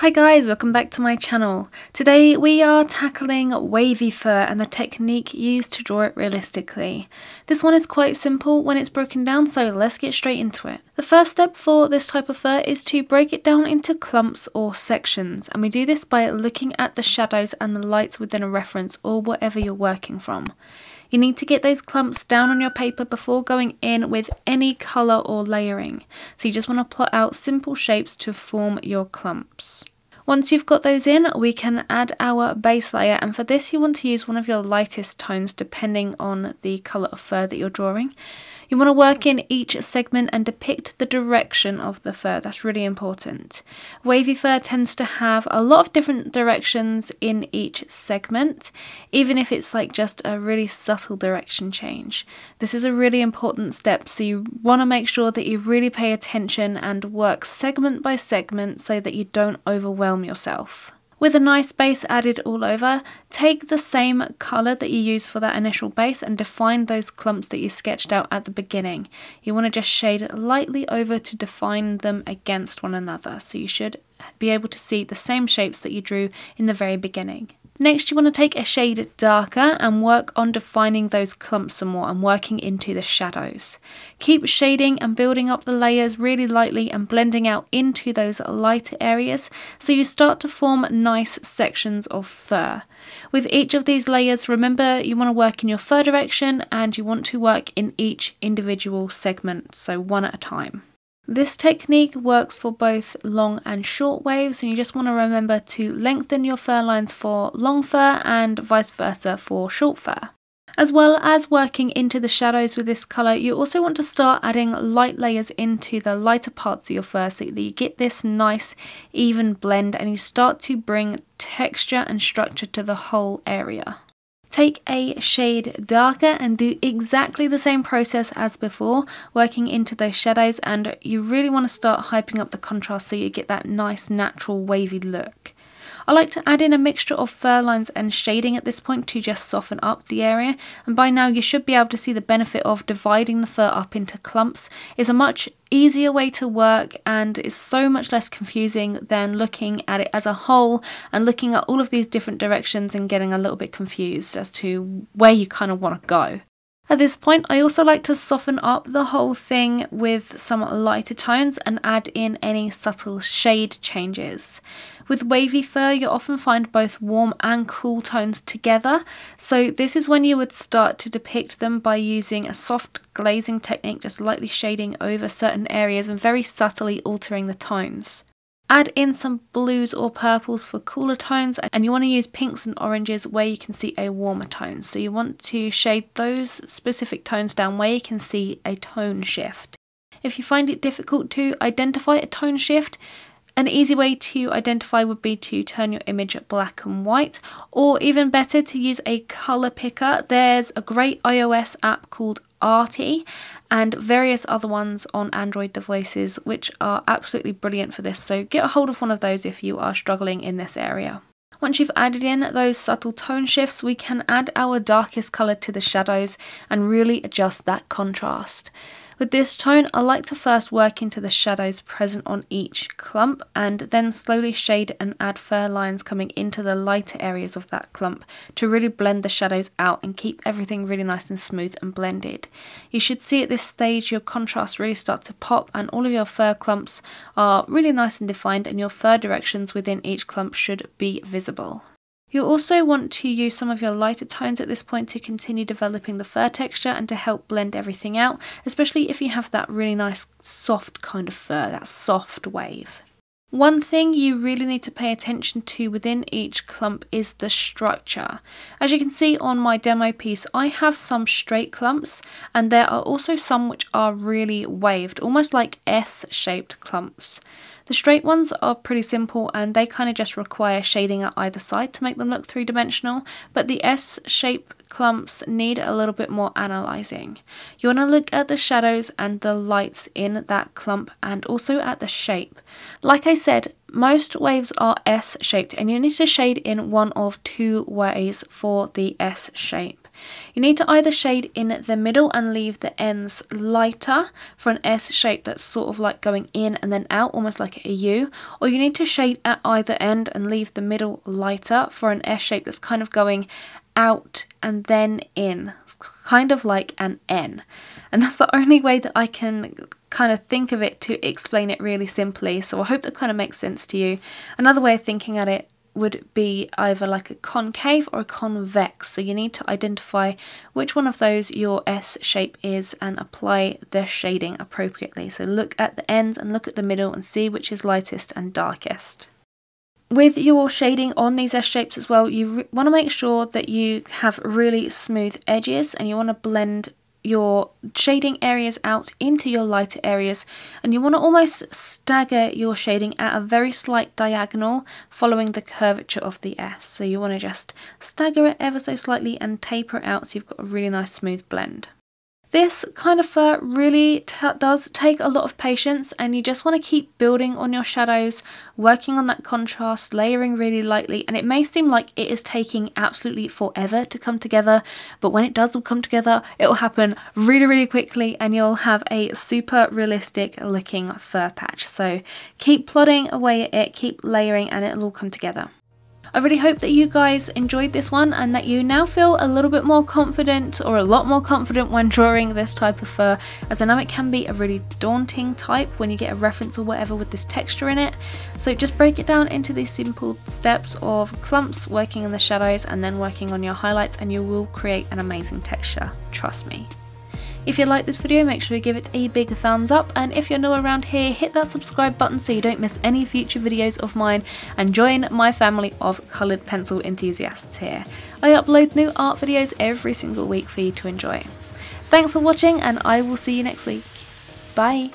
Hi guys, welcome back to my channel. Today we are tackling wavy fur and the technique used to draw it realistically. This one is quite simple when it's broken down, so let's get straight into it. The first step for this type of fur is to break it down into clumps or sections, and we do this by looking at the shadows and the lights within a reference or whatever you're working from. You need to get those clumps down on your paper before going in with any colour or layering. So you just want to plot out simple shapes to form your clumps. Once you've got those in, we can add our base layer, and for this you want to use one of your lightest tones depending on the colour of fur that you're drawing. You want to work in each segment and depict the direction of the fur. That's really important. Wavy fur tends to have a lot of different directions in each segment, even if it's like just a really subtle direction change. This is a really important step, so you want to make sure that you really pay attention and work segment by segment so that you don't overwhelm yourself. With a nice base added all over, take the same colour that you use for that initial base and define those clumps that you sketched out at the beginning. You want to just shade lightly over to define them against one another, so you should be able to see the same shapes that you drew in the very beginning. Next, you want to take a shade darker and work on defining those clumps some more and working into the shadows. Keep shading and building up the layers really lightly and blending out into those lighter areas so you start to form nice sections of fur. With each of these layers, remember you want to work in your fur direction and you want to work in each individual segment, so one at a time. This technique works for both long and short waves, and you just want to remember to lengthen your fur lines for long fur and vice versa for short fur. As well as working into the shadows with this colour, you also want to start adding light layers into the lighter parts of your fur so that you get this nice even blend and you start to bring texture and structure to the whole area. Take a shade darker and do exactly the same process as before, working into those shadows, and you really want to start hyping up the contrast so you get that nice natural wavy look. I like to add in a mixture of fur lines and shading at this point to just soften up the area, and by now you should be able to see the benefit of dividing the fur up into clumps. It's a much easier way to work and is so much less confusing than looking at it as a whole and looking at all of these different directions and getting a little bit confused as to where you kind of want to go. At this point, I also like to soften up the whole thing with some lighter tones and add in any subtle shade changes. With wavy fur, you often find both warm and cool tones together, so this is when you would start to depict them by using a soft glazing technique, just lightly shading over certain areas and very subtly altering the tones. Add in some blues or purples for cooler tones, and you want to use pinks and oranges where you can see a warmer tone. So you want to shade those specific tones down where you can see a tone shift. If you find it difficult to identify a tone shift, an easy way to identify would be to turn your image black and white, or even better to use a colour picker. There's a great iOS app called Arty and various other ones on Android devices which are absolutely brilliant for this, so get a hold of one of those if you are struggling in this area. Once you've added in those subtle tone shifts, we can add our darkest colour to the shadows and really adjust that contrast. With this tone, I like to first work into the shadows present on each clump and then slowly shade and add fur lines coming into the lighter areas of that clump to really blend the shadows out and keep everything really nice and smooth and blended. You should see at this stage your contrast really start to pop and all of your fur clumps are really nice and defined and your fur directions within each clump should be visible. You'll also want to use some of your lighter tones at this point to continue developing the fur texture and to help blend everything out, especially if you have that really nice soft kind of fur, that soft wave. One thing you really need to pay attention to within each clump is the structure. As you can see on my demo piece, I have some straight clumps and there are also some which are really waved, almost like S-shaped clumps. The straight ones are pretty simple and they kind of just require shading at either side to make them look three-dimensional, but the S-shape clumps need a little bit more analysing. You want to look at the shadows and the lights in that clump and also at the shape. Like I said, most waves are S-shaped and you need to shade in one of two ways for the S shape. You need to either shade in the middle and leave the ends lighter for an S shape that's sort of like going in and then out, almost like a U, or you need to shade at either end and leave the middle lighter for an S shape that's kind of going out and then in, kind of like an N. And that's the only way that I can kind of think of it to explain it really simply, so I hope that kind of makes sense to you. Another way of thinking at it would be either like a concave or a convex, so you need to identify which one of those your S shape is and apply the shading appropriately. So look at the ends and look at the middle and see which is lightest and darkest. With your shading on these S shapes as well, you want to make sure that you have really smooth edges, and you want to blend your shading areas out into your lighter areas, and you want to almost stagger your shading at a very slight diagonal following the curvature of the S. So you want to just stagger it ever so slightly and taper it out so you've got a really nice smooth blend. This kind of fur really does take a lot of patience, and you just want to keep building on your shadows, working on that contrast, layering really lightly, and it may seem like it is taking absolutely forever to come together, but when it does all come together, it will happen really quickly and you'll have a super realistic looking fur patch. So keep plodding away at it, keep layering, and it'll all come together. I really hope that you guys enjoyed this one and that you now feel a little bit more confident, or a lot more confident, when drawing this type of fur, as I know it can be a really daunting type when you get a reference or whatever with this texture in it. So just break it down into these simple steps of clumps, working in the shadows, and then working on your highlights, and you will create an amazing texture, trust me. If you like this video, make sure you give it a big thumbs up, and if you're new around here, hit that subscribe button so you don't miss any future videos of mine, and join my family of coloured pencil enthusiasts here. I upload new art videos every single week for you to enjoy. Thanks for watching, and I will see you next week. Bye!